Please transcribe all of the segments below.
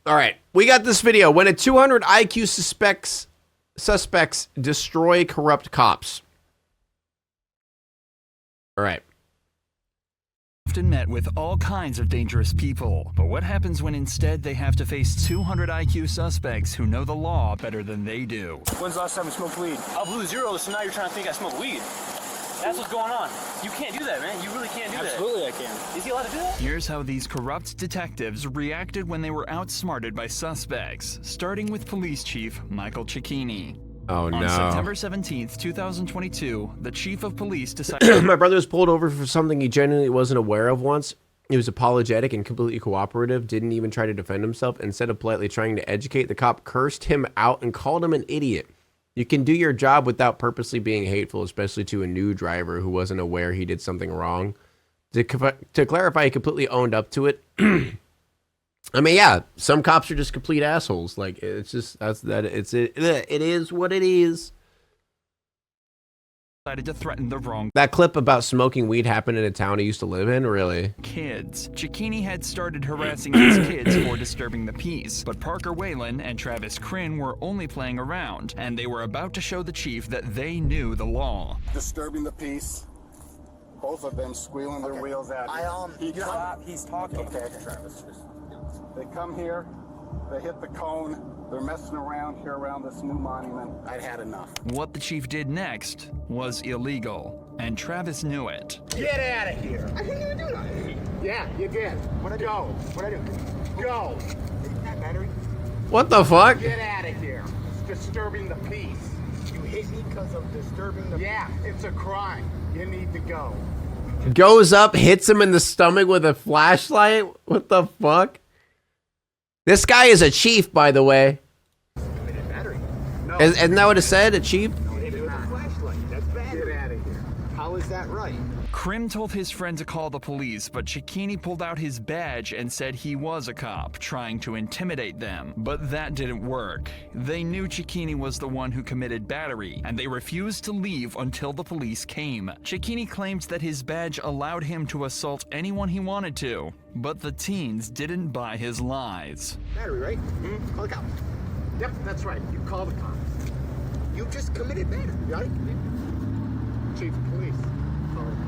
All right, we got this video. When a 200 IQ suspects destroy corrupt cops. All right. Often met with all kinds of dangerous people. But what happens when instead they have to face 200 IQ suspects who know the law better than they do? When's the last time you smoked weed? I blew zero, so now you're trying to think I smoke weed. That's what's going on. You can't do that, man. You really can't do that. Absolutely I can. Is he allowed to do that? Here's how these corrupt detectives reacted when they were outsmarted by suspects, starting with Police Chief Michael Cicchini. Oh, no. On September 17th, 2022, the chief of police decided... My brother was pulled over for something he genuinely wasn't aware of once. He was apologetic and completely cooperative, didn't even try to defend himself. Instead of politely trying to educate, the cop cursed him out and called him an idiot. You can do your job without purposely being hateful, especially to a new driver who wasn't aware he did something wrong. To clarify, he completely owned up to it. I mean, yeah, some cops are just complete assholes. Like, it's just, it is what it is. decided to threaten the wrong That clip about smoking weed happened in a town he used to live in, really? kids. Cicchini had started harassing these kids for disturbing the peace, but Parker Whalen and Travis Crin were only playing around, and they were about to show the chief that they knew the law. Disturbing the peace. Both of them squealing their wheels at you. He's talking. Okay, Travis. They come here, they hit the cone, they're messing around here around this new monument. I'd had enough. What the chief did next was illegal, and Travis knew it. Get out of here! I didn't even do that. Yeah, you did. What'd I do? What'd I do? Go! That battery? What the fuck? Get out of here. It's disturbing the peace. You hit me because of disturbing the peace? Yeah, it's a crime. You need to go. Goes up, hits him in the stomach with a flashlight? What the fuck? This guy is a chief, by the way. No. Isn't that what it said, a chief? No, hit it with a flashlight. That's bad. Get out of here. How is that right? Crin told his friend to call the police, but Cicchini pulled out his badge and said he was a cop, trying to intimidate them. But that didn't work. They knew Cicchini was the one who committed battery, and they refused to leave until the police came. Cicchini claimed that his badge allowed him to assault anyone he wanted to, but the teens didn't buy his lies. Battery, right? Mm-hmm. Call the cops. Yep, that's right. You call the cops. You just committed battery, right? Chief of police. Call the cops.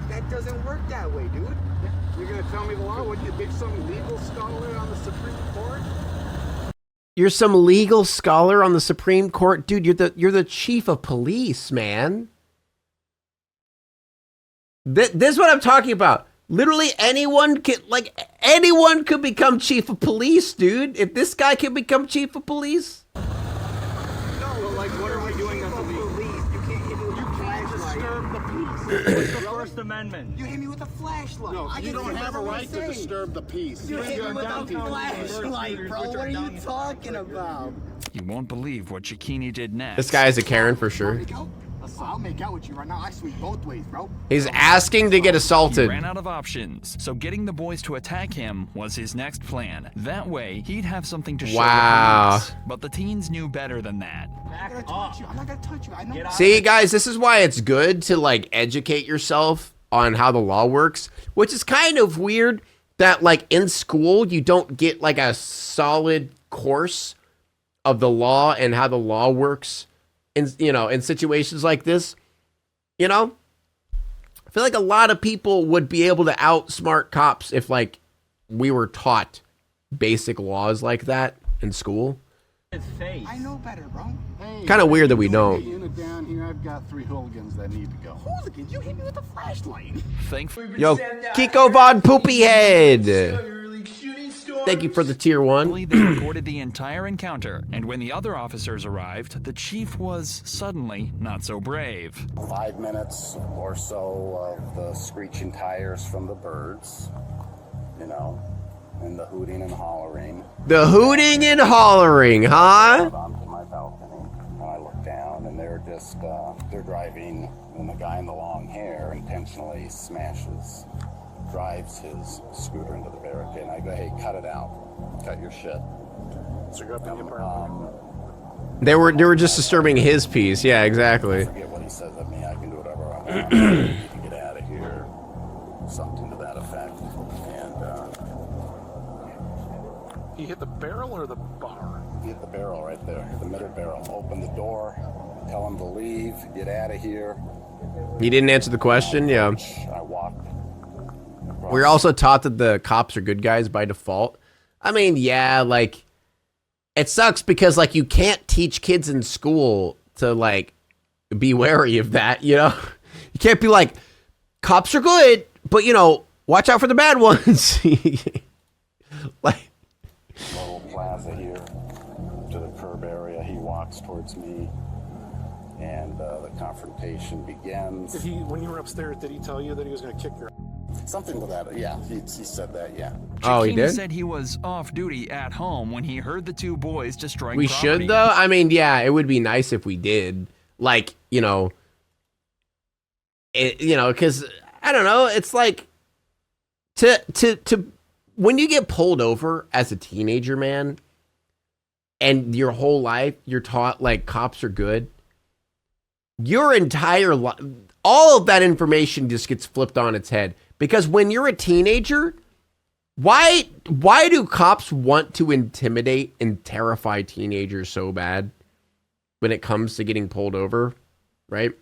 That doesn't work that way, dude. Yeah. You're gonna tell me the law? What, you think some legal scholar on the Supreme Court? You're some legal scholar on the Supreme Court? Dude, you're the chief of police, man. This is what I'm talking about. Literally anyone could become chief of police, dude. If this guy can become chief of police. No, but like, what are we doing as police? You can't hit me with a flashlight. Disturb the peace. It's the First Amendment. You hit me with a flashlight. No, you don't have a right to disturb the peace. You hit me with a flashlight, bro. What are you talking about? You won't believe what Cicchini did next. This guy is a Karen for sure. I'll make out with you right now. I sweep both ways, bro. He's asking to get He assaulted. ran out of options, so getting the boys to attack him was his next plan. That way, he'd have something to show Wow. the police. But the teens knew better than that. I'm not gonna touch you. I'm not gonna touch you. I know. See, guys, this is why it's good to like educate yourself on how the law works, which is kind of weird that like in school you don't get like a solid course of the law and how the law works in, you know, in situations like this. You know, I feel like a lot of people would be able to outsmart cops if like we were taught basic laws like that in school. His face. I know better, bro. Hey, Kind of weird that we you don't. unit down here, I've got 3 hooligans that need to go. Hooligans, you hit me with a flashlight. Thankfully, Yo, Kiko Von Poopy Head. Thank you for the tier 1. they recorded the entire encounter, and when the other officers arrived, the chief was suddenly not so brave. 5 minutes or so of the screeching tires from the birds, you know, and the hooting and hollering. The hooting and hollering, huh? Onto my balcony, and I look down, and they're just, they're driving, and the guy in the long hair intentionally drives his scooter into the barricade, and I go, hey, cut it out. Cut your shit. So you're up in They were just disturbing his peace. Yeah, exactly. Forget what he says of me. I can do whatever I want. You can get out of here. Something to that effect. And He hit the barrel or the bar? He hit the barrel right there, the middle barrel. Open the door, tell him to leave, get out of here. He didn't answer the question, yeah. I walked. We're also taught that the cops are good guys by default. I mean, yeah, like, it sucks because, like, you can't teach kids in school to, like, be wary of that, you know? You can't be like, cops are good, but, you know, watch out for the bad ones. Like, Little plaza here to the curb area. He walks towards me, and the confrontation begins. Did he, when you were upstairs, did he tell you that he was going to kick your? Something to that. Yeah, he said that. Yeah. oh, he Chikini did? said he was off duty at home when he heard the two boys destroying We property. should, though? I mean, yeah, it would be nice if we did. Like, you know, because, I don't know, it's like, when you get pulled over as a teenager, man, and your whole life you're taught, like, cops are good, your entire life, all of that information just gets flipped on its head. Because when you're a teenager, why do cops want to intimidate and terrify teenagers so bad when it comes to getting pulled over, right?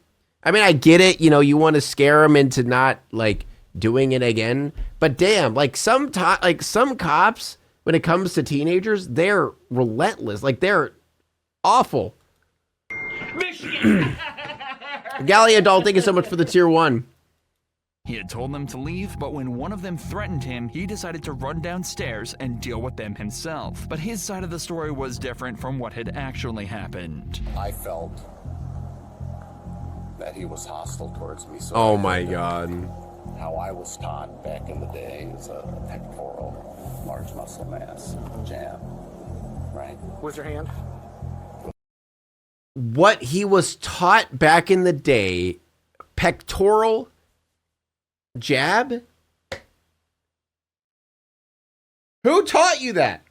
I mean, I get it, you know, you want to scare them into not, like, doing it again, but damn, like, some cops, when it comes to teenagers, they're relentless, like, they're awful. Gallia Doll, thank you so much for the tier 1. He had told them to leave, but when one of them threatened him, he decided to run downstairs and deal with them himself. But his side of the story was different from what had actually happened. I felt that he was hostile towards me. So Oh my god. How I was taught back in the day is a pectoral, large muscle mass jab, right? With your hand? What he was taught back in the day, pectoral jab? Who taught you that?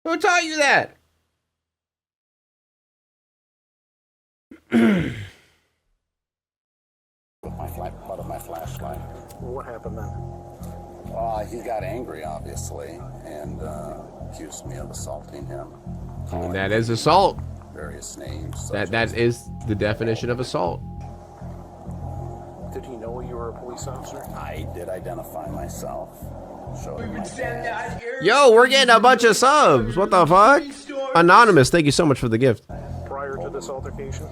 Who taught you that? With my butt of my flashlight. What happened then? He got angry, obviously, and accused me of assaulting him. And that is assault. Various names. That is the definition of assault. Did he know you were a police officer? I did identify myself. Showed him my badge. Yo, we're getting a bunch of subs. What the fuck? Anonymous, thank you so much for the gift. Prior to this altercation?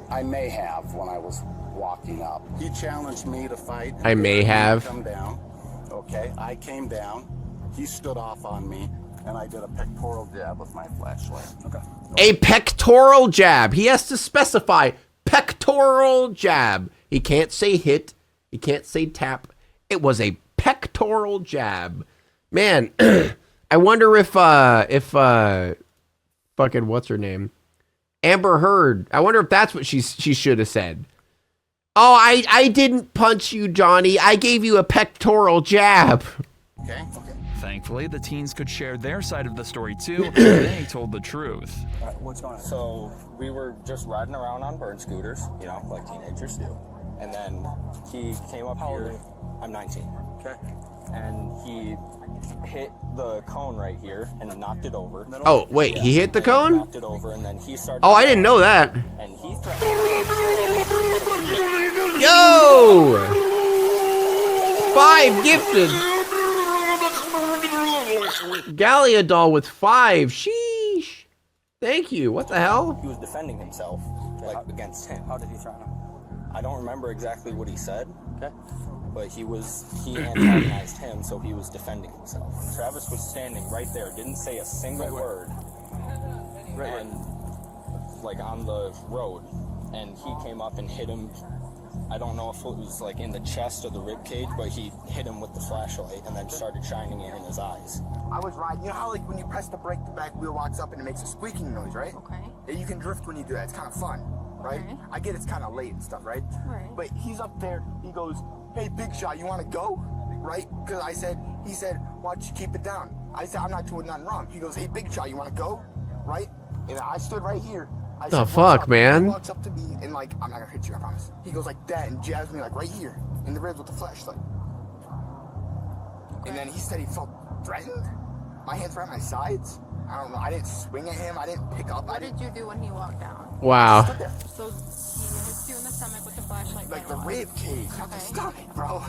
I may have when I was walking up. He challenged me to fight. I may have. Come down. Okay, I came down. He stood off on me, and I did a pectoral jab with my flashlight. Okay. A pectoral jab. He has to specify pectoral jab. He can't say hit. He can't say tap. It was a pectoral jab. Man, I wonder if fucking what's her name? Amber Heard. I wonder if that's what she should have said. Oh, I didn't punch you, Johnny. I gave you a pectoral jab. Okay. Thankfully, the teens could share their side of the story too. They told the truth. What's going on? So we were just riding around on burn scooters, you know, like teenagers do. And then he came up here. I'm 19. Okay. And he hit the cone right here and knocked it over. Oh, wait, he hit the cone? Knocked it over, and then he started. Oh, I didn't know that. And he threatened. Yo! 5 gifted. Gallia Doll with 5. Sheesh. Thank you. What the hell? He was defending himself, like against him. How did he threaten him? I don't remember exactly what he said. Okay. But he antagonized him, so he was defending himself. Travis was standing right there, didn't say a single word. And like on the road, and he came up and hit him. I don't know if it was like in the chest or the rib cage, but he hit him with the flashlight and then started shining it in his eyes. I was riding. You know how like when you press the brake, the back wheel locks up and it makes a squeaking noise, right? Okay. And you can drift when you do that. It's kind of fun, right? Okay. I get it's kind of late and stuff, right? Right. But he's up there. He goes, "Hey, big shot, you want to go?" Right? Because he said, "Why don't you keep it down?" I said, "I'm not doing nothing wrong." He goes, "Hey, big shot, you want to go?" Right? And I stood right here. I The said, fuck, "What's up?" man? He walks up to me and like, "I'm not gonna hit you, I promise." He goes like that and jabs me like right here. in the ribs with the flashlight. And then he said he felt threatened. My hands were at my sides. I don't know. I didn't swing at him. I didn't pick up. What did you do when he walked down? Wow. Stood there. So he hit you in the stomach with the flashlight. Like the rib cage, not the stomach, bro.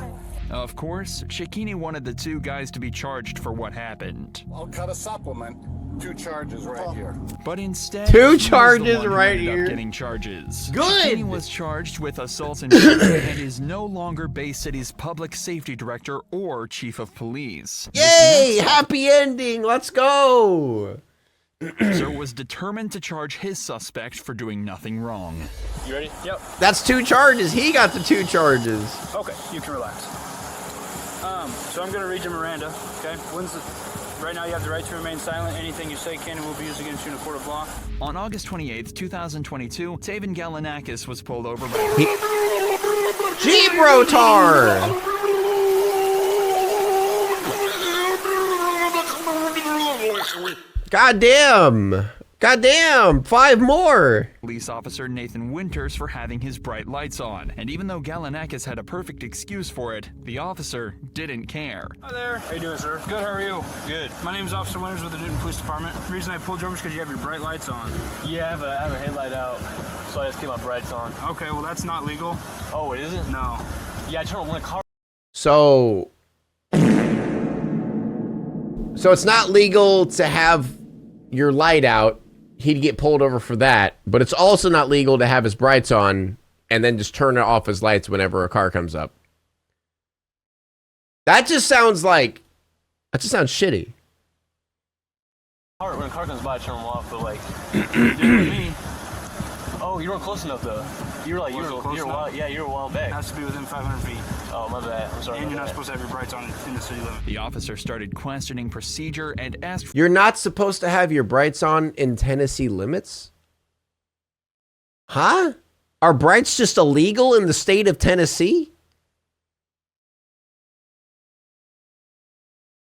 Of course, Shakini wanted the two guys to be charged for what happened. I'll cut a supplement. 2 charges right here. But instead, Two he was the charges one who right ended up here. getting charges. Good. Shakini was charged with assault and battery and is no longer Bay City's public safety director or chief of police. Yay! Happy ending. Let's go. So was determined to charge his suspect for doing nothing wrong. You ready? Yep. That's 2 charges. He got the 2 charges. Okay, you can relax. So I'm gonna read you Miranda, okay? Right now you have the right to remain silent. Anything you say can and will be used against you in a court of law. On August 28th, 2022, Taven Galinakis was pulled over by Gibraltar. Goddamn. Goddamn. 5 more. police officer Nathan Winters for having his bright lights on. And even though Galinakis had a perfect excuse for it, the officer didn't care. Hi there. How you doing, sir? Good, how are you? Good. My name's Officer Winters with the Newton Police Department. The reason I pulled you over is because you have your bright lights on. Yeah, I have a headlight out, so I just keep my brights on. Okay, well that's not legal. Oh, it isn't? No. Yeah, I turn on one car. So it's not legal to have your light out. He'd get pulled over for that, but it's also not legal to have his brights on and then just turn off his lights whenever a car comes up. That just sounds shitty. When a car comes by, I turn them off, but like, dude, with me. Oh, you weren't close enough though. You were a while back. It has to be within 500 feet. Oh, my bad. I'm sorry. And you're not supposed to have your brights on in the city limit. The officer started questioning procedure and asked You're not supposed to have your brights on in Tennessee limits? Huh? Are brights just illegal in the state of Tennessee?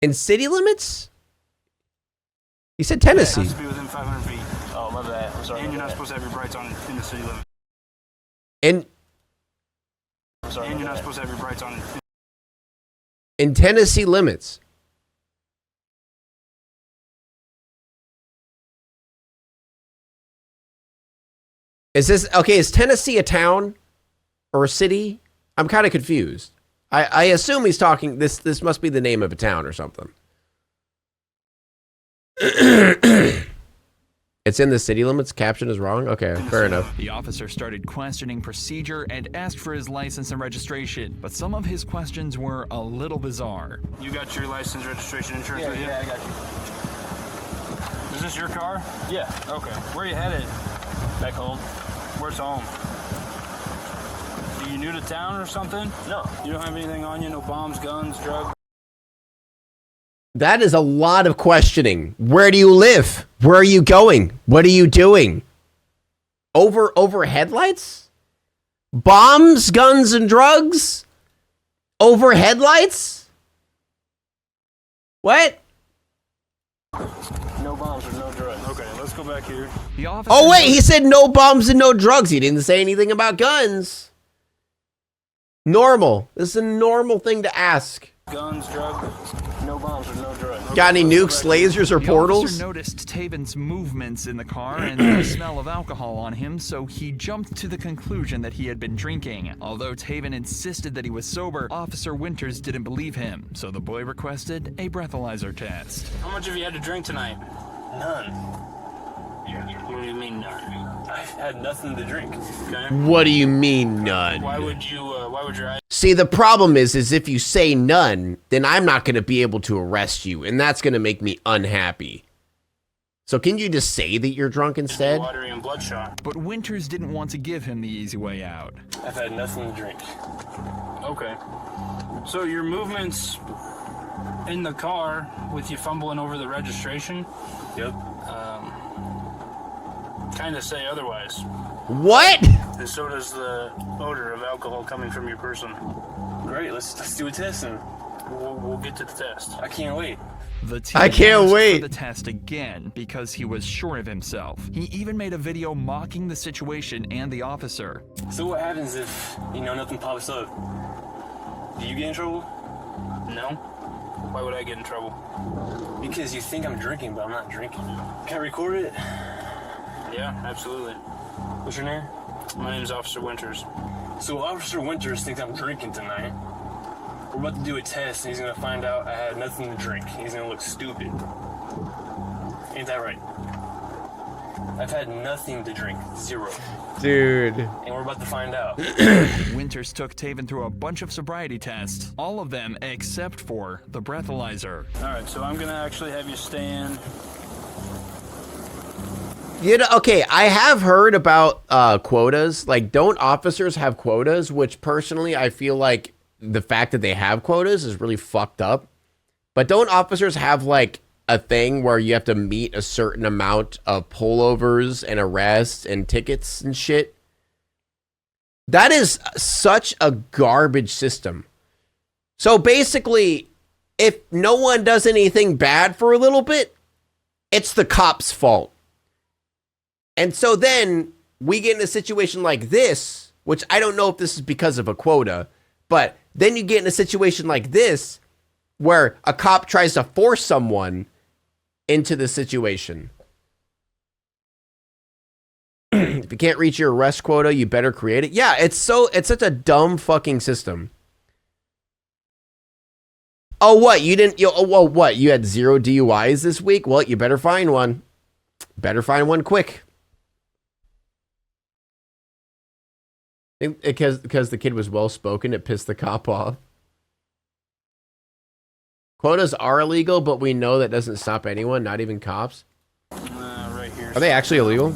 In city limits? You said Tennessee. It has to be within 500 feet. Oh, my bad. I'm sorry. And you're not supposed to have your brights on in the city limit. And I'm sorry. And you're not supposed to have your brights on in Tennessee limits. Is Tennessee a town or a city? I'm kind of confused. I assume he's talking, this must be the name of a town or something. It's in the city limits. Caption is wrong. Okay, fair enough. The officer started questioning procedure and asked for his license and registration, but some of his questions were a little bizarre. You got your license, registration, insurance with you? Yeah, I got you. Is this your car? Yeah. Okay. Where are you headed? Back home. Where's home? Are you new to town or something? No. You don't have anything on you? No bombs, guns, drugs? That is a lot of questioning. Where do you live? Where are you going? What are you doing? Over headlights? Bombs, guns, and drugs? Over headlights? What? No bombs or no drugs. Okay, let's go back here. The officer Oh wait, he said no bombs and no drugs. He didn't say anything about guns. Normal. This is a normal thing to ask. Guns, drugs, No bombs or no drugs. Got any nukes, lasers, or The portals? officer noticed Taven's movements in the car and the smell of alcohol on him, so he jumped to the conclusion that he had been drinking. Although Taven insisted that he was sober, Officer Winters didn't believe him, so the boy requested a breathalyzer test. How much have you had to drink tonight? None. What do you mean none? I've had nothing to drink. Okay. What do you mean none? Why would your eyes? See, the problem is if you say none, then I'm not going to be able to arrest you, and that's going to make me unhappy. So can you just say that you're drunk instead? Watery and bloodshot. But Winters didn't want to give him the easy way out. I've had nothing to drink. Okay. So your movements in the car with you fumbling over the registration Yep. kind of say otherwise. What? And so does the odor of alcohol coming from your person. Great. Let's do a test and We'll get to the test. I can't wait. The team I can't asked wait. for the test again because he was sure of himself. He even made a video mocking the situation and the officer. So what happens if nothing pops up? Do you get in trouble? No. Why would I get in trouble? Because you think I'm drinking, but I'm not drinking. Can I record it? Yeah, absolutely. What's your name? My name's Officer Winters. So Officer Winters thinks I'm drinking tonight. We're about to do a test, and he's gonna find out I had nothing to drink. He's gonna look stupid. Ain't that right? I've had nothing to drink. 0. Dude. And we're about to find out. Winters took Taven through a bunch of sobriety tests, all of them except for the breathalyzer. All right, so I'm gonna actually have you stand. You know, okay, I have heard about quotas. Like, don't officers have quotas? Which personally, I feel like the fact that they have quotas is really fucked up. But don't officers have like a thing where you have to meet a certain amount of pullovers and arrests and tickets and shit? That is such a garbage system. So basically, if no one does anything bad for a little bit, it's the cop's fault. And so then we get in a situation like this, which I don't know if this is because of a quota, but then you get in a situation like this where a cop tries to force someone into the situation. If you can't reach your arrest quota, you better create it. Yeah, it's such a dumb fucking system. Oh, what? You didn't, what? You had 0 DUIs this week? Well, you better find one. Better find one quick. Because the kid was well-spoken, it pissed the cop off. Quotas are illegal, but we know that doesn't stop anyone, not even cops. Right here. Are they actually illegal?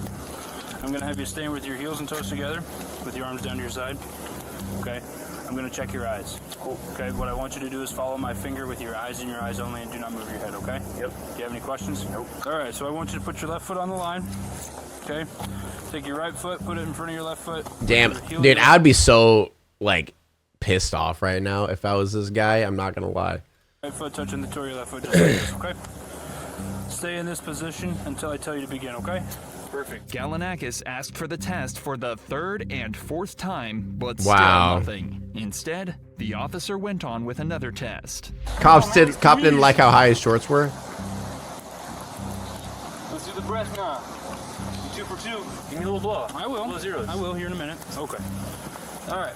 I'm gonna have you stand with your heels and toes together, with your arms down to your side. Okay. I'm gonna check your eyes. Okay. What I want you to do is follow my finger with your eyes and your eyes only, and do not move your head. Okay. Yep. Do you have any questions? Nope. All right. So I want you to put your left foot on the line. Okay. Take your right foot, put it in front of your left foot. Damn, dude, I would be so like pissed off right now if I was this guy. I'm not gonna lie. Right foot touching the toe of your left foot, just like this, okay? Stay in this position until I tell you to begin, okay? Perfect. Galanakis asked for the test for the 3rd and 4th time, but Wow. still nothing. Instead, the officer went on with another test. Cop didn't like how high his shorts were. Let's do the breath now. 2 for 2. Give me a little blow. I will. Little zeros. I will here in a minute. Okay. All right.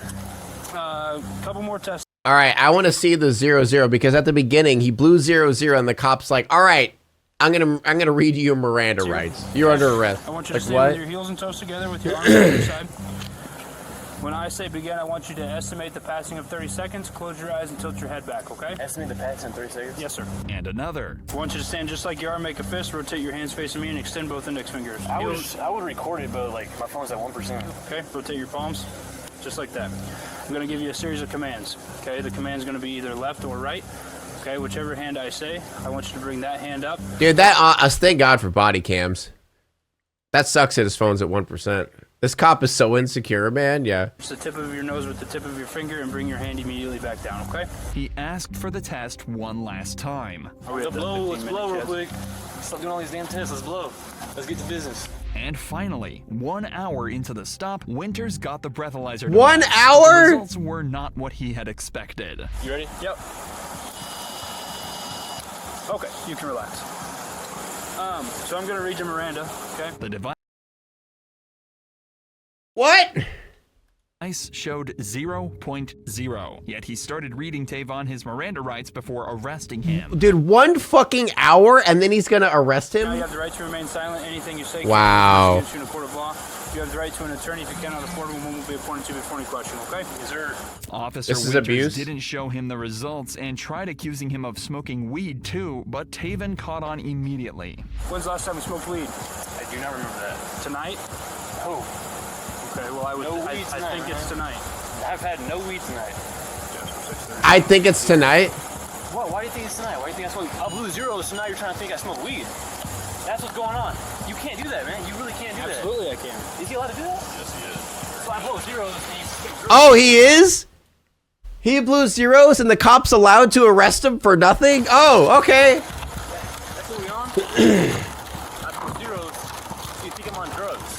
Couple more tests. All right, I want to see the 0-0 because at the beginning he blew 0-0 and the cop's like, "All right, I'm gonna read you your Miranda rights. You're under arrest." I want you Like to stand what? with your heels and toes together with your arms on your side. When I say begin, I want you to estimate the passing of 30 seconds. Close your eyes and tilt your head back, okay? Estimate the passing in 30 seconds? Yes, sir. And another. I want you to stand just like you are, make a fist, rotate your hands facing me, and extend both index fingers. I would record it, but like my phone's at 1%. Okay, rotate your palms, just like that. I'm gonna give you a series of commands. Okay, the command's gonna be either left or right. Okay, whichever hand I say, I want you to bring that hand up. Dude, thank God for body cams. That sucks that his phone's at 1%. This cop is so insecure, man. Yeah. Touch the tip of your nose with the tip of your finger and bring your hand immediately back down, okay? He asked for the test one last time. Let's blow real quick. Stop doing all these damn tests. Let's blow. Let's get to business. And finally, 1 hour into the stop, Winters got the breathalyzer. 1 device. hour? The results were not what he had expected. You ready? Yep. Okay, you can relax. So I'm gonna read you Miranda, okay? The device What? showed 0.0, yet he started reading Tavon his Miranda rights before arresting him. Dude, 1 fucking hour and then he's gonna arrest Now you him? have the right to remain silent. Anything you say Wow. can be used in a court of law. You have the right to an attorney. If you cannot afford one, will be appointed to you before any question, okay? Yes, sir. Officer This is Winters abuse? didn't show him the results and tried accusing him of smoking weed too, but Taven caught on immediately. When's the last time you smoked weed? I do not remember that. Tonight? Oh, Okay, well I think it's tonight. I've had no weed tonight. I think it's tonight. What? Why do you think it's tonight? Why do you think I smoke? I blew 0, so now you're trying to think I smoke weed. That's what's going on. You can't do that, man. You really can't do that. Absolutely I can. Is he allowed to do that? Yes, he is. So I blow 0s and he's Oh, he is? He blew 0s and the cop's allowed to arrest him for nothing? Oh, okay. That's what we on? I blew 0s. You think I'm on drugs?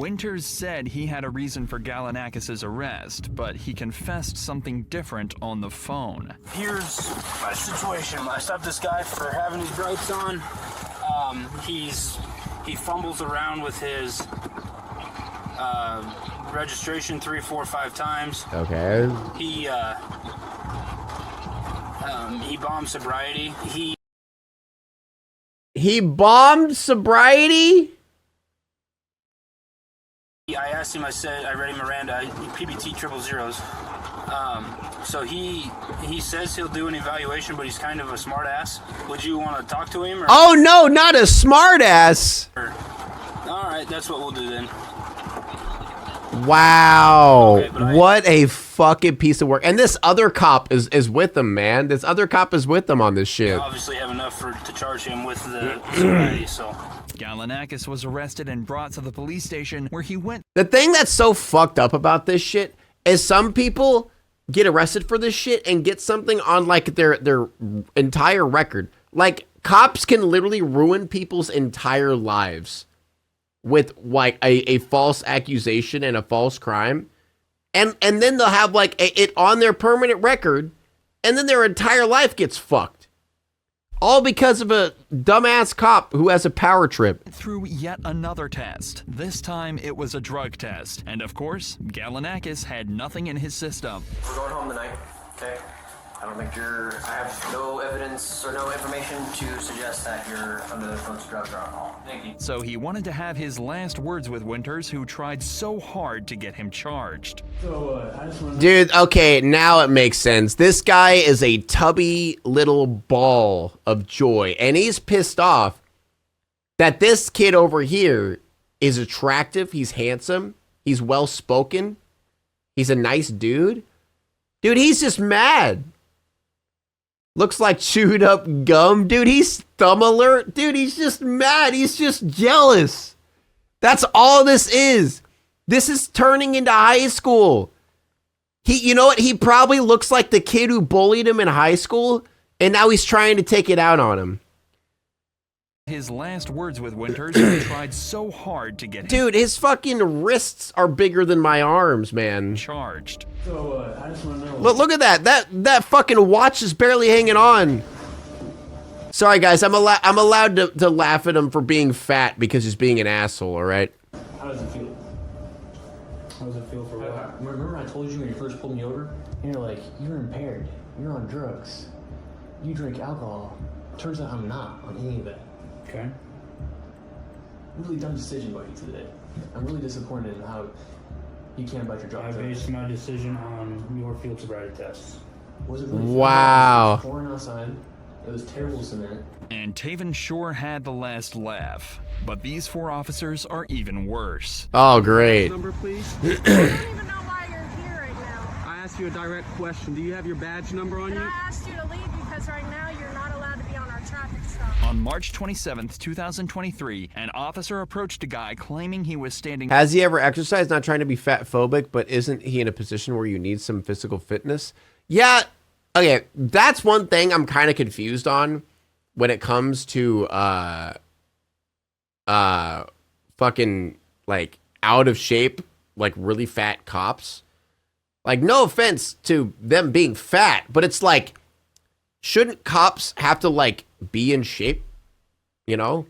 Winters said he had a reason for Galanakis' arrest, but he confessed something different on the phone. Here's my situation. I stopped this guy for having his brights on. He fumbles around with his registration 3, 4, 5 times. Okay. He bombed sobriety. He bombed sobriety? I asked him, I read him Miranda, PBT 000. So he says he'll do an evaluation, but he's kind of a smart ass. Would you want to talk to him? Or, Oh no, not a smart ass. all right, that's what we'll do then. Wow. Okay, What a fucking piece of work. And this other cop is with them, man. This other cop is with them on this shit. Obviously have enough to charge him with the sobriety, so. Galanakis was arrested and brought to the police station where he went. The thing that's so fucked up about this shit is some people get arrested for this shit and get something on like their entire record. Like cops can literally ruin people's entire lives with like a false accusation and a false crime. And then they'll have like it on their permanent record, and then their entire life gets fucked. All because of a dumbass cop who has a power trip. Through yet another test. This time it was a drug test. And of course, Galanakis had nothing in his system. We're going home tonight, okay? I don't think I have no evidence or no information to suggest that you're under the influence of drugs or alcohol. Thank you. So he wanted to have his last words with Winters, who tried so hard to get him charged. Dude, okay, now it makes sense. This guy is a tubby little ball of joy, and he's pissed off that this kid over here is attractive, he's handsome, he's well-spoken, he's a nice dude. Dude, he's just mad. Looks like chewed up gum. Dude, he's thumb alert. Dude, he's just mad. He's just jealous. That's all this is. This is turning into high school. You know what? He probably looks like the kid who bullied him in high school, and now he's trying to take it out on him. His last words with Winters, who tried so hard to get him Dude, his fucking wrists are bigger than my arms, man. charged. So, I just want to know. Look at that. That fucking watch is barely hanging on. Sorry, guys. I'm allowed to laugh at him for being fat because he's being an asshole, all right? How does it feel? How does it feel for what? Remember I told you when you first pulled me over? And you're like, you're impaired. You're on drugs. You drink alcohol. Turns out I'm not on any of that. Okay. Really dumb decision by you today. I'm really disappointed in how you can't bite your jaw. I based my decision on your field sobriety tests. Was it really Wow. It was pouring outside. It was terrible cement. And Taven sure had the last laugh. But these 4 officers are even worse. Oh, great. Number, please. I don't even know why you're here right now. I asked you a direct question. Do you have your badge number on And you? I asked you to leave because right now you're not allowed to be on our traffic stop. On March 27th, 2023, an officer approached a guy claiming he was standing. Has he ever exercised? Not trying to be fat phobic, but isn't he in a position where you need some physical fitness? Yeah. Okay, that's one thing I'm kind of confused on when it comes to fucking like out of shape, like really fat cops. Like, no offense to them being fat, but it's like, shouldn't cops have to like be in shape? You know,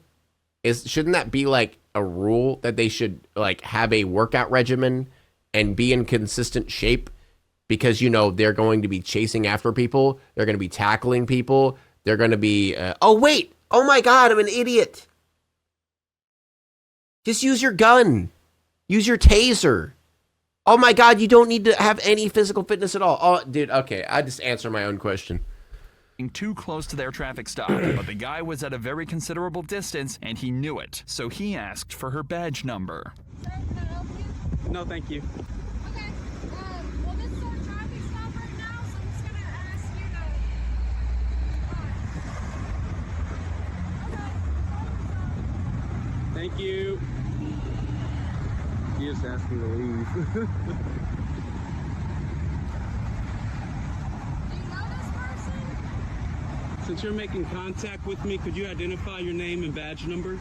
shouldn't that be like a rule that they should like have a workout regimen and be in consistent shape? Because, you know, they're going to be chasing after people. They're going to be tackling people. They're going to be, oh, wait. Oh, my God, I'm an idiot. Just use your gun. Use your taser. Oh, my God, you don't need to have any physical fitness at all. Oh, dude, okay. I just answered my own question. Too close to their traffic stop, but the guy was at a very considerable distance and he knew it. So he asked for her badge number. Sir, can I help you? No, thank you. Okay. Well, this is our traffic stop right now, so I'm just gonna ask you to. Thank you. You just asked me to leave. Do you know this person? Since you're making contact with me, could you identify your name and badge number?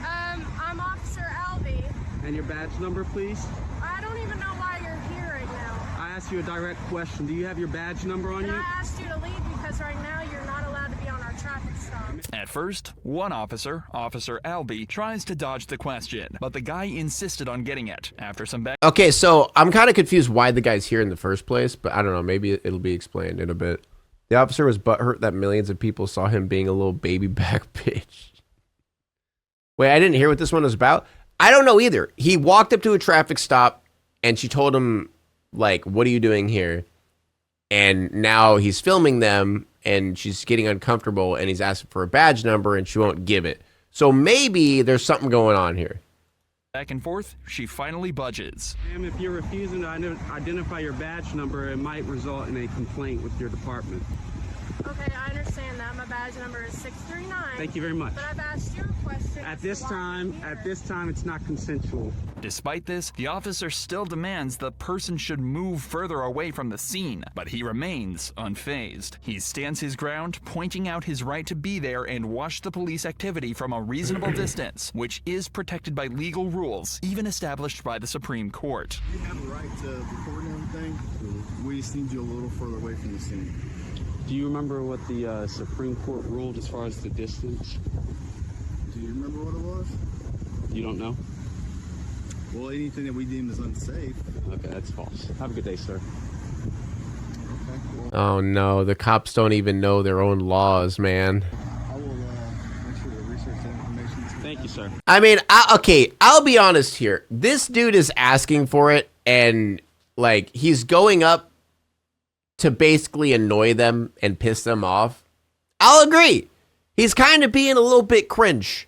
I'm Officer Albee. And your badge number, please? I don't even know why you're here right now. I asked you a direct question. Do you have your badge number on And you? I asked you to leave because right now you're not allowed to be on our traffic stop. At first, one officer, Officer Albee, tries to dodge the question, but the guy insisted on getting it. After some back. Okay, so I'm kind of confused why the guy's here in the first place, but I don't know. Maybe it'll be explained in a bit. The officer was butthurt that millions of people saw him being a little baby back bitch. Wait, I didn't hear what this one was about. I don't know either. He walked up to a traffic stop and she told him, like, what are you doing here? And now he's filming them and she's getting uncomfortable and he's asking for a badge number and she won't give it. So maybe there's something going on here. Back and forth, she finally budges. Ma'am, if you're refusing to identify your badge number, it might result in a complaint with your department. Okay, I understand that. My badge number is 639. Thank you very much. But I've asked you a question. At this time, it's not consensual. Despite this, the officer still demands the person should move further away from the scene, but he remains unfazed. He stands his ground, pointing out his right to be there and watch the police activity from a reasonable distance, which is protected by legal rules, even established by the Supreme Court. You have a right to record everything. We just need you a little further away from the scene. Do you remember what the Supreme Court ruled as far as the distance? Do you remember what it was? You don't know? Well, anything that we deem as unsafe. Okay, that's false. Have a good day, sir. Okay, well, Oh no, the cops don't even know their own laws, man. I will make sure to research that information. Thank you, sir. I mean, I'll be honest here. This dude is asking for it and like he's going up to basically annoy them and piss them off. I'll agree. He's kind of being a little bit cringe.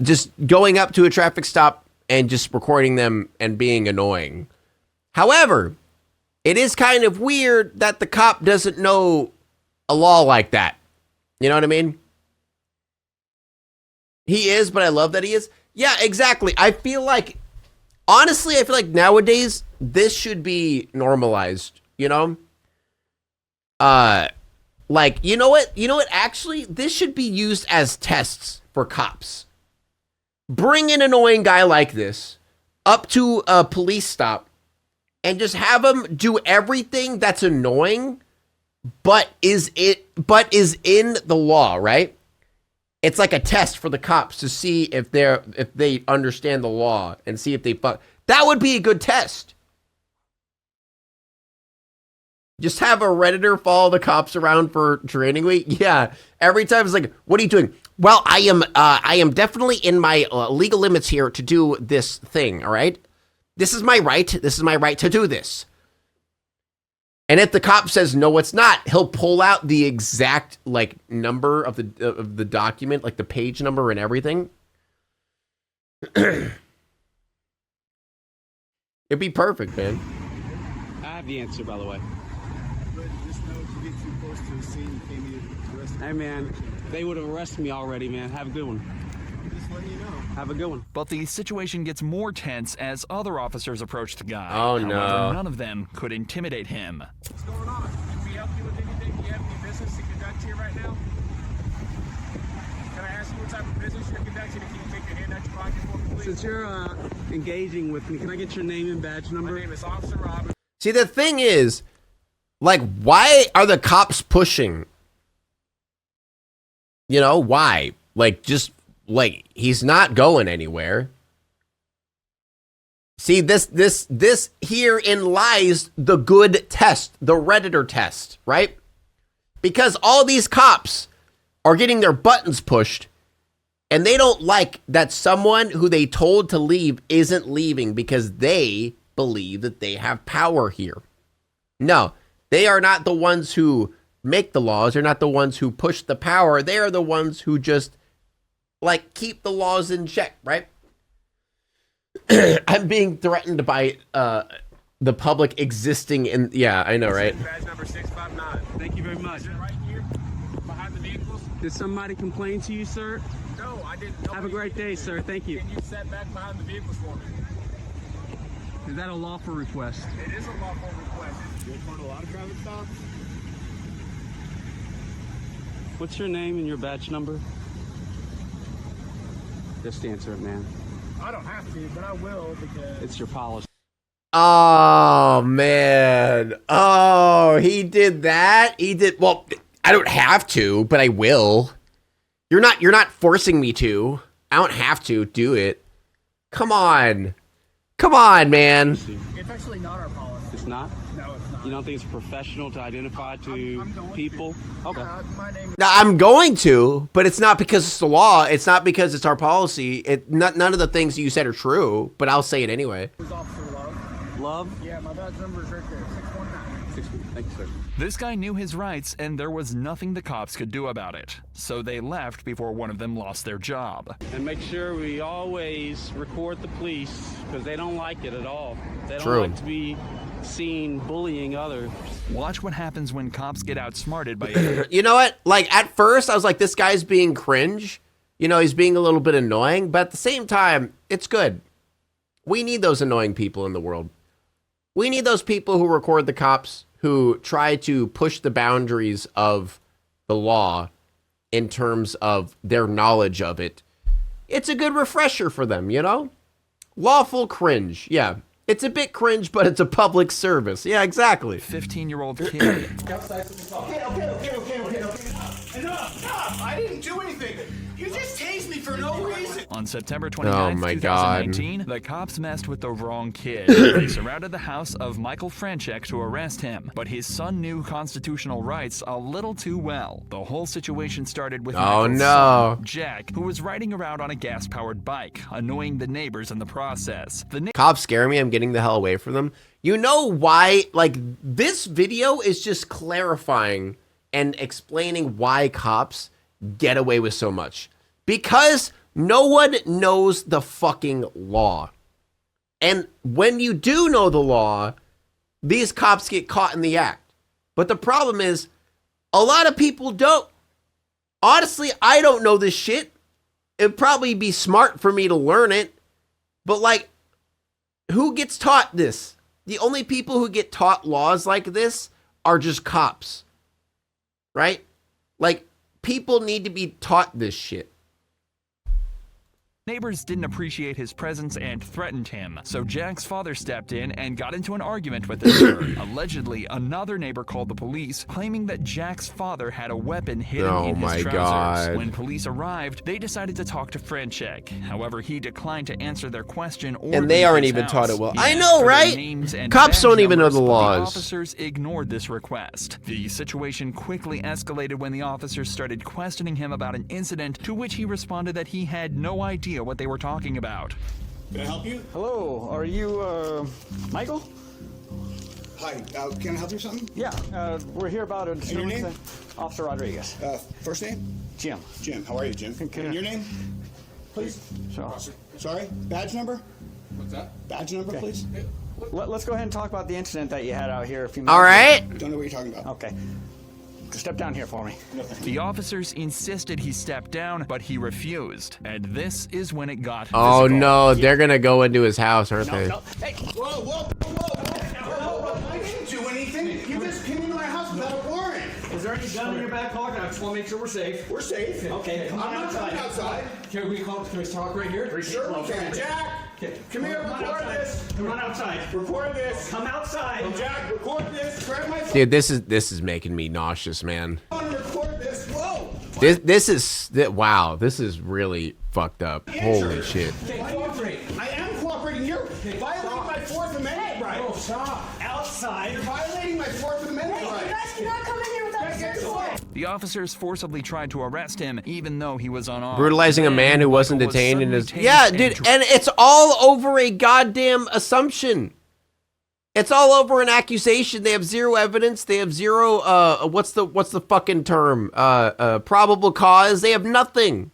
Just going up to a traffic stop and just recording them and being annoying. However, it is kind of weird that the cop doesn't know a law like that. You know what I mean? He is, but I love that he is. Yeah, exactly. Honestly, I feel like nowadays this should be normalized, you know? Like, you know what? Actually, this should be used as tests for cops. Bring an annoying guy like this up to a police stop and just have him do everything that's annoying, but is in the law, right? It's like a test for the cops to see if they understand the law and see if they that would be a good test. Just have a Redditor follow the cops around for training week. Yeah, every time it's like, what are you doing? Well, I am definitely in my legal limits here to do this thing. All right, this is my right. This is my right to do this. And if the cop says no, it's not, he'll pull out the exact like number of the document, like the page number and everything. It'd be perfect, man. I have the answer, by the way. But just know if you get too close to the scene, you can't be arrested. Hey, man, they would have arrested me already, man. Have a good one. Just letting you know. Have a good one. But the situation gets more tense as other officers approach the guy. Oh, no. However, none of them could intimidate him. What's going on? Can we help you with anything? Do you have any business to conduct here right now? Can I ask you what type of business you're conducting? Can you take your hand out your pocket for me, please? Since you're engaging with me, can I get your name and badge number? My name is Officer Robert. See, the thing is, like, why are the cops pushing? You know, why? Like, just, like, he's not going anywhere. See, this herein lies the good test, the Redditor test, right? Because all these cops are getting their buttons pushed, and they don't like that someone who they told to leave isn't leaving because they believe that they have power here. No, they are not the ones who make the laws. They're not the ones who push the power. They are the ones who just, like, keep the laws in check, right? I'm being threatened by the public existing in... Yeah, I know, right? Badge number 659. Thank you very much. Right here, behind the vehicles. Did somebody complain to you, sir? No, I didn't. Have a great day, sir. Thank you. Can you set back behind the vehicles for me? Is that a lawful request? It is a lawful request. You'll find a lot of traffic stops. What's your name and your badge number? Just answer it, man. I don't have to, but I will because It's your policy. Oh man. Oh, he did that. He did. Well, I don't have to, but I will. You're not forcing me to. I don't have to do it. Come on. Come on, man. it's actually not our policy. It's not? No, it's not. You don't think it's professional to identify to people? Okay. My name Now, I'm going to, but it's not because it's the law. It's not because it's our policy. None of the things you said are true, but I'll say it anyway. is Officer Love. Love? Yeah, my badge number is right there, 619. Thank you, sir. This guy knew his rights, and there was nothing the cops could do about it. So they left before one of them lost their job. And make sure we always record the police because they don't like it at all. They don't True. like to be seen bullying others. Watch what happens when cops get outsmarted by You know what? Like, at first, I was like, this guy's being cringe. You know, he's being a little bit annoying, but at the same time, it's good. We need those annoying people in the world. We need those people who record the cops, who try to push the boundaries of the law in terms of their knowledge of it. It's a good refresher for them, you know? Lawful cringe. Yeah. It's a bit cringe, but it's a public service. Yeah, exactly. 15-year-old kid. Okay. Enough! I didn't do anything. You just tased me for no reason. On September Oh 29th, my God. 2019, the cops messed with the wrong kid. They surrounded the house of Michael Franchek to arrest him, but his son knew constitutional rights a little too well. The whole situation started with Michael's son, Jack, who was riding around on a gas-powered bike, annoying the neighbors in the process. Cops scare me. I'm getting the hell away from them. You know why? Like, this video is just clarifying and explaining why cops get away with so much. Because no one knows the fucking law. And when you do know the law, these cops get caught in the act. But the problem is, a lot of people don't. Honestly, I don't know this shit. It'd probably be smart for me to learn it. But like, who gets taught this? The only people who get taught laws like this are just cops. Right? Like, people need to be taught this shit. Neighbors didn't appreciate his presence and threatened him, so Jack's father stepped in and got into an argument with his neighbor. Allegedly, another neighbor called the police, claiming that Jack's father had a weapon hidden in his trousers. God. When police arrived, they decided to talk to Franchek. However, he declined to answer their question or And they leave aren't his even house. taught it well. He I asked know, for their right? names and Cops badge don't even know numbers, the but laws. The officers ignored this request. The situation quickly escalated when the officers started questioning him about an incident, to which he responded that he had no idea what they were talking about. Can I help you? Hello, are you, Michael? Hi, can I help you with something? Yeah, we're here about a your name? Officer Rodriguez. First name? Jim. Jim, how are you, Jim? And your name? Please? Sure. Sorry, badge number? What's that? Badge number, please? Let's go ahead and talk about the incident that you had out here a few minutes All right. Don't know what you're talking about. Okay. Step down here for me. The officers insisted he step down, but he refused. And this is when it got Oh physical. no, they're gonna go into his house, aren't they? Hey. Whoa. I didn't do anything. You just came into my house without a warrant. Is there any gun in your back pocket? I just want to make sure we're safe. We're safe. Okay, come on I'm not outside. coming outside. Can we talk right here? Sure we can. Jack, come here, record this. Come on outside. Record this. Come outside. Jack, record this. Grab my phone. Dude, this is making me nauseous, man. Record this. Whoa. This is wow. This is really fucked up. Holy shit. Cooperate. I am cooperating. You're violating my Fourth Amendment right. Oh, stop. Outside. You're violating my Fourth Amendment right. You guys cannot come in here without a search warrant. The officers forcibly tried to arrest him, even though he was unarmed. Brutalizing a man who wasn't Michael was detained in his suddenly yeah, tased dude, and it's all over a goddamn assumption. It's all over an accusation. They have zero evidence. They have zero what's the fucking term? Probable cause. They have nothing.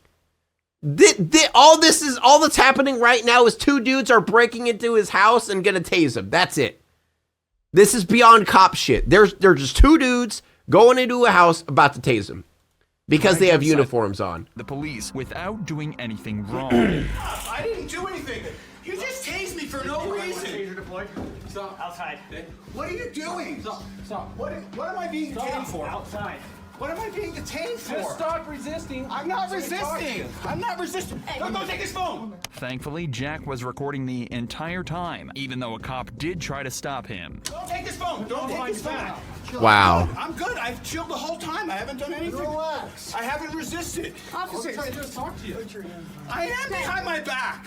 All that's happening right now is two dudes are breaking into his house and gonna tase him. That's it. This is beyond cop shit. They're just two dudes going into a house about to tase him because they have uniforms on. The police without doing anything wrong. I didn't do anything. You just tased me for no reason. Taser deployed. Stop. Outside. What are you doing? Stop. What am I being detained for? Outside. What am I being detained for? Just stop resisting. I'm not resisting. I'm not resisting. Don't go take his phone. Thankfully, Jack was recording the entire time, even though a cop did try to stop him. Don't take his phone. Don't take his phone. Wow. I'm good. I've chilled the whole time. I haven't done anything. Relax. I haven't resisted. Officer, I'm trying to talk to you. I am behind my back.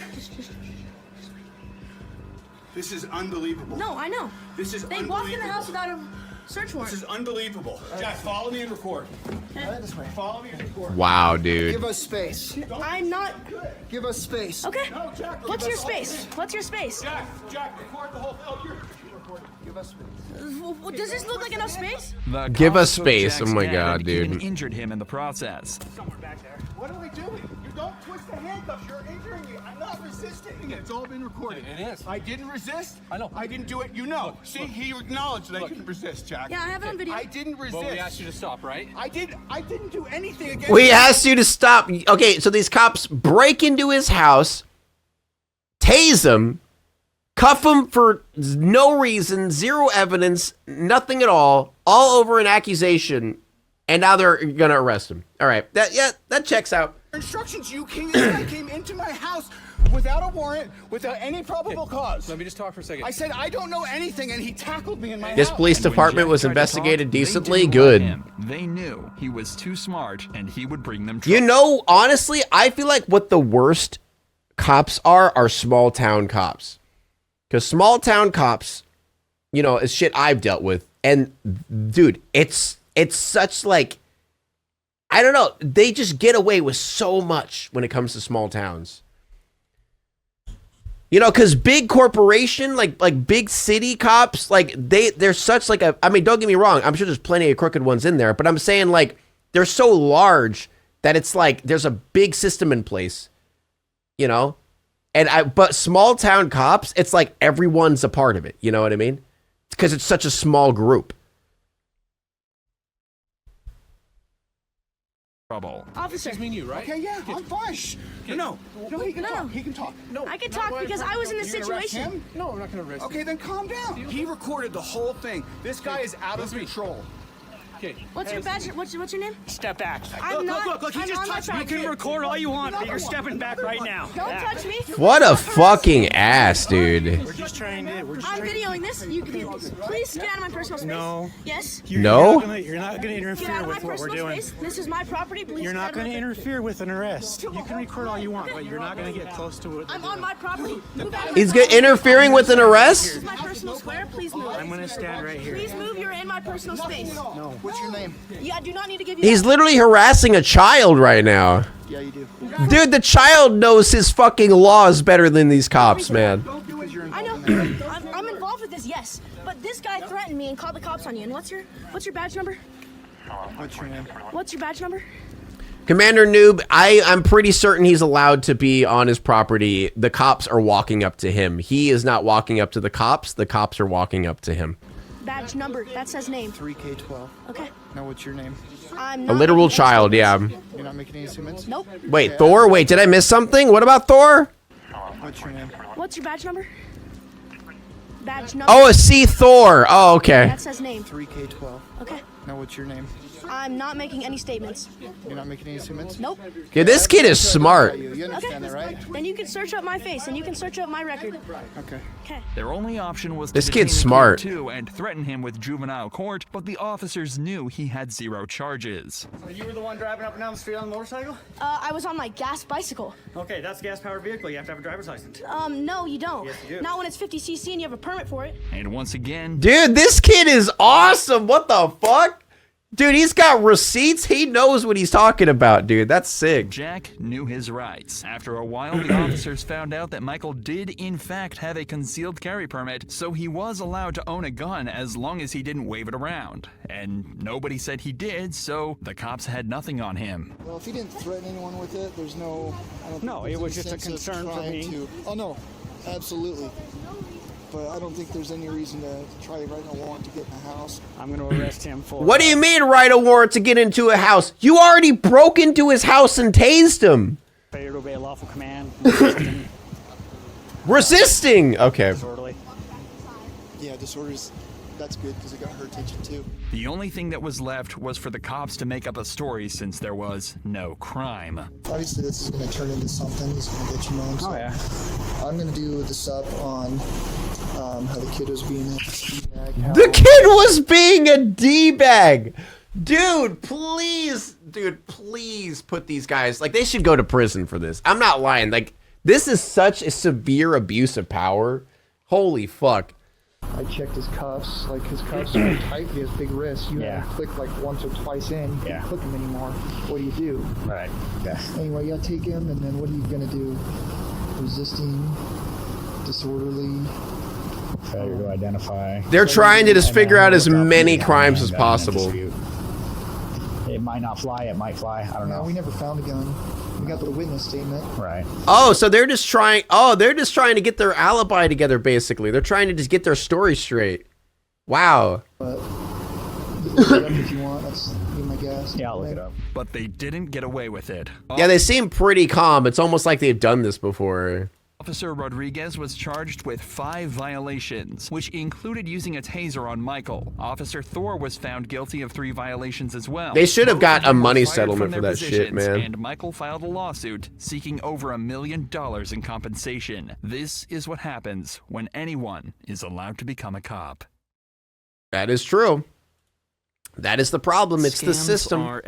This is unbelievable. No, I know. This is They walked in the house without a search warrant. This is unbelievable. Jack, follow me and record. This way. Follow me and record. Wow, dude. Give us space. I'm not. Give us space. Okay. No, Jack, What's your space? What's your space? Jack, record the whole thing. Oh, you're Give us space. Does this look like enough space? The Give cops us took space. Jack's Oh my dad God, and even dude. injured him in the process. somewhere back there. What are we doing? You don't twist the handcuffs. You're injuring me. I'm not resisting. It's all been recorded. It is. I didn't resist. I know. I didn't do it. You know. See, he acknowledged that I didn't resist, Jack. Yeah, I have it on video. I didn't resist. Well, we asked you to stop, right? I didn't do anything against We asked you to stop. Okay, so these cops break into his house, tase him, cuff him for no reason, zero evidence, nothing at all over an accusation, and now they're gonna arrest him. All right, that checks out. instructions. This guy came into my house without a warrant, without any probable cause. Let me just talk for a second. I said I don't know anything, and he tackled me in my This house. police And when department Jack was tried to investigated talk, they decently. didn't Good. let him. They knew he was too smart and he would bring them trouble. You know, honestly, I feel like what the worst cops are small town cops. Because small town cops, you know, is shit I've dealt with. And dude, it's such like, I don't know, they just get away with so much when it comes to small towns. You know, because big corporation, like big city cops, like they're such like a, I mean, don't get me wrong, I'm sure there's plenty of crooked ones in there, but I'm saying like they're so large that it's like there's a big system in place, you know? But small town cops, it's like everyone's a part of it. You know what I mean? Because it's such a small group. Trouble. Officer. Just me and you, right? Okay, yeah, I'm fine. No, he can No. talk. He can talk. No. I can talk because I was in this You're gonna arrest situation. him? No, I'm not gonna arrest you. Okay, then calm down. He recorded the whole thing. This guy is out of Listen to me. control. Okay. What's your badge? What's your name? Step back. I'm not. Look, he I'm just on my touched me. You property. can record all you want, but you're stepping back right now. Don't touch me. What a fucking ass, dude. We're just trying to. I'm videoing this. You can please get out of my personal space. No. Yes. No? You're not going to Get out interfere of my with what we're personal doing. space. This is my property. Please. You're get not out going of to my- interfere with an arrest. You can record all you want, but you're not going to get close to it. I'm on my property. Move out of my He's property. interfering with an This arrest? is my personal square. Please move. I'm going to stand right here. Please move. You're in my personal space. No. What's your name? Yeah, I do not need to give you. He's literally harassing a child right now. Yeah, you do. Dude, the child knows his fucking laws better than these cops, man. I know. I'm involved with this, yes. But this guy threatened me and called the cops on you. And what's your badge number? What's your name? What's your badge number? Commander Noob, I'm pretty certain he's allowed to be on his property. The cops are walking up to him. He is not walking up to the cops. The cops are walking up to him. Badge number. That says name. 3K12. Okay. Now, what's your name? I'm A not literal making any child, yeah. You're not making any statements? Nope. Wait, Thor? Wait, did I miss something? What about Thor? What's your name? What's your badge number? Badge number. Oh, a C Thor. Oh, okay. That says name. 3K12. Okay. Now, what's your name? I'm not making any statements. You're not making any statements? Nope. Yeah, this kid is smart. You understand that, right? Then you can search up my face and you can search up my record. Okay. Okay. Their only option was to This detain kid's the kid smart. too and threaten him with juvenile court, but the officers knew he had zero charges. So you were the one driving up and down the street on the motorcycle? I was on my gas bicycle. Okay, that's a gas-powered vehicle. You have to have a driver's license. No, you don't. Yes, you do. Not when it's 50cc and you have a permit for it. And once again, Dude, this kid is awesome. What the fuck? Dude, he's got receipts. He knows what he's talking about, dude. That's sick. Jack knew his rights. After a while, the officers found out that Michael did in fact have a concealed carry permit, so he was allowed to own a gun as long as he didn't wave it around. And nobody said he did, so the cops had nothing on him. Well, if he didn't threaten anyone with it, there's no... I don't No, think it was there's just a any sense of concern for trying me. to- Oh, no. Absolutely. But I don't think there's any reason to try to write a warrant to get in the house. I'm going to arrest him for... What do you mean write a warrant to get into a house? You already broke into his house and tased him. Failure to obey a lawful command. Resisting. Okay. Disorderly. Yeah, disorders. that's good because it got her attention too. The only thing that was left was for the cops to make up a story since there was no crime. Obviously, this is going to turn into something. This is going to get you known. So I'm going to do the sub on how the kid was being a D-bag. The kid was being a D-bag. Dude, please put these guys, like, they should go to prison for this. I'm not lying. Like, this is such a severe abuse of power. Holy fuck. I checked his cuffs. Like, his cuffs are tight. He has big wrists. You have to click like once or twice in. You can't click him anymore. What do you do? Right. Yeah. Anyway, you gotta take him, and then what are you gonna do? Resisting, disorderly. Failure to identify. They're trying to just figure out as many crimes as possible. It might not fly, it might fly. I don't know. We never found a gun. We got the witness statement. Right. Oh, so they're just trying to get their alibi together, basically. They're trying to just get their story straight. Wow. But if you want, that's be my guess. Yeah, I'll look it up. But they didn't get away with it. Yeah, they seem pretty calm. It's almost like they've done this before. Officer Rodriguez was charged with 5 violations, which included using a taser on Michael. Officer Thor was found guilty of 3 violations as well. They should have got a money Fired settlement from for their that shit, positions, man. And Michael filed a lawsuit seeking over $1 million in compensation. This is what happens when anyone is allowed to become a cop. That is true. That is the problem. It's the Scams system. are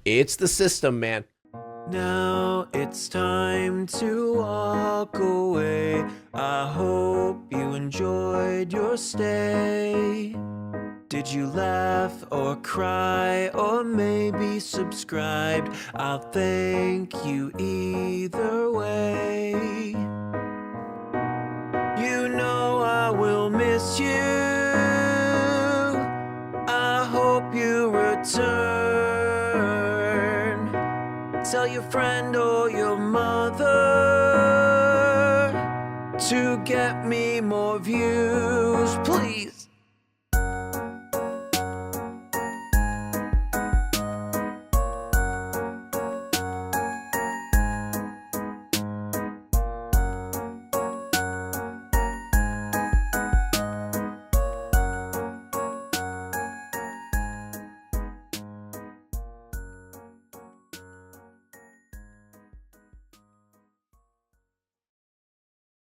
It's the system, man. Now it's time to walk away. I hope you enjoyed your stay. Did you laugh or cry or maybe subscribed? I'll thank you either way. You know I will miss you. I hope you return. Tell your friend or your mother to get me more views, please.